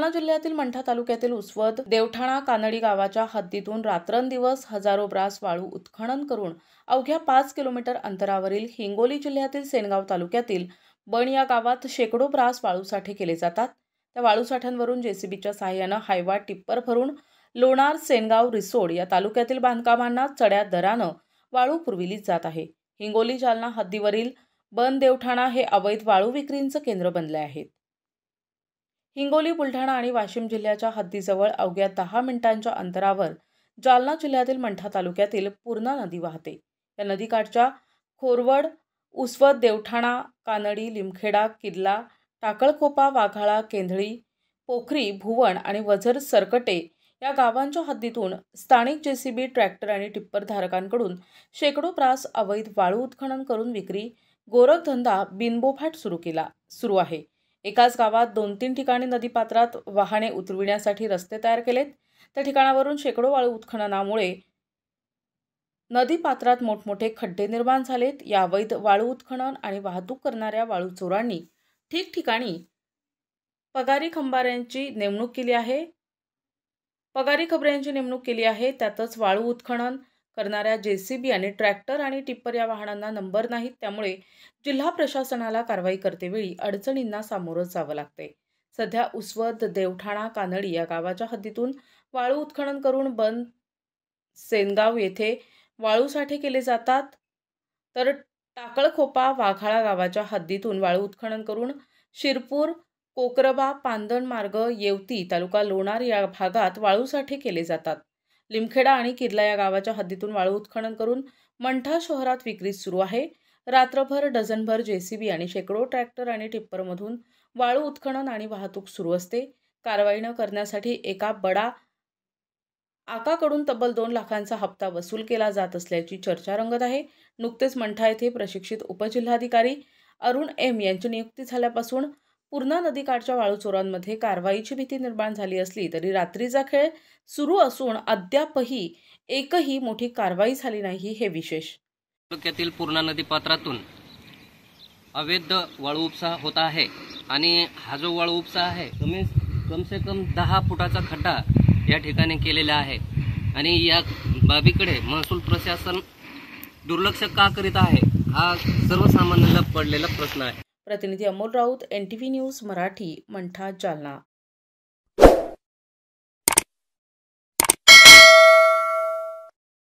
जालना जिल्ह्यातील मंठा तालुक्यातील उसवद देवठाणा कानडी गावाच्या हद्दीतून रात्रंदिवस हजारो ब्रास वाळू उत्खनन करून अवघ्या 5 किलोमीटर अंतरावरील हिंगोली जिल्ह्यातील सेनगाव तालुक्यातील बण या गावात शेकडो ब्रास वाळू साठे केले जातात। त्या वाळू साठ्यांवरून जेसीबीच्या सहाय्याने हायवा टिप्पर भरून लोणार सेनगाव रिसोड या तालुक्यातील बांधकामांना चढ्या दराने वाळू पुरविली जात आहे। हिंगोली जालना हद्दीवरील बन देवठाणा हे अवैध वाळू विक्रीचे केंद्र बनले आहेत। हिंगोली, बुलढाणा आणि वाशिम जिल्ह्याच्या हद्दीजवळ अवघ्या 10 मिनिटांच्या अंतरावर जालना जिल्ह्यातील मंठा तालुक्यातील पूर्णा नदी वाहते। या नदीकाठच्या खोरवड, उसवद, देवठाणा, कानडी, लिमखेडा, किल्ला, टाकळखोपा, वाघाळा, केंधळी, पोखरी, भुवन आणि वझर सरकटे या गावांच्या हद्दीतून स्थानिक जेसीबी, ट्रॅक्टर आणि टिप्पर धारकांकडून शेकडो ब्रास अवैध वाळू उत्खनन करून विक्री, गोरखधंदा बिनबोफाट सुरू आहे। एकाच गावात 2-3 ठिकाणी नदीपात्रात वाहने उतरविण्यासाठी रस्ते तयार केलेत। त्या ठिकाणावरून शेकडो वाळू उत्खननामुळे नदीपात्रात मोठमोठे खड्डे निर्माण झालेत। या अवैध वाळू उत्खनन आणि वाहतूक करणाऱ्या वाळू चोरांनी ठिकठिकाणी पगारी खंबाऱ्यांची नेमणूक केली आहे। त्यातच वाळू उत्खनन करणाऱ्या जेसीबी आणि ट्रॅक्टर आणि टिप्पर या वाहनांना नंबर नाहीत, त्यामुळे जिल्हा प्रशासनाला कारवाई करतेवेळी अडचणींना सामोरं जावं लागते। सध्या उसवद, देवठाणा, कानडी या गावाच्या हद्दीतून वाळू उत्खनन करून बन सेनगाव येथे वाळू साठे केले जातात, तर टाकळखोपा, वाघाळा गावाच्या हद्दीतून वाळू उत्खनन करून शिरपूर, कोकरबा, पांदण मार्ग, येवती, तालुका लोणार या भागात वाळू साठे केले जातात। लिमखेडा आणि किर्ला या गावाच्या हद्दीतून वाळू उत्खनन करून मंठा शहरात विक्री सुरू आहे। रात्रभर डझनभर जेसीबी आणि शेकडो ट्रॅक्टर आणि टिप्परमधून वाळू उत्खनन आणि वाहतूक सुरू असते। कारवाई न करण्यासाठी एका बडा आकाकडून तब्बल 2 लाखांचा हप्ता वसूल केला जात असल्याची चर्चा रंगत आहे। नुकतेच मंठा येथे प्रशिक्षित उपजिल्हाधिकारी अरुण एम यांची नियुक्ती झाल्यापासून पूर्णा नदीकाठच्या वाळू चोरांमध्ये कारवाईची भीती निर्माण झाली असली तरी रात्रीचा खेळ सुरू असून अद्यापही एकही मोठी कारवाई झाली नाही हे विशेष। तालुक्यातील पूर्णा नदीपात्रातून अवैध वाळू उपसा होत आहे आणि हा जो वाळू उपसा आहे कम से कम 10 फुटाचा खड्डा या ठिकाणी केलेला आहे आणि या बाबीकडे महसूल प्रशासन दुर्लक्ष का करीत आहे हा सर्वसामान्यांना पडलेला प्रश्न आहे। प्रतिनिधी अमोल राऊत, NTV न्यूज मराठी, मंठा, जालना।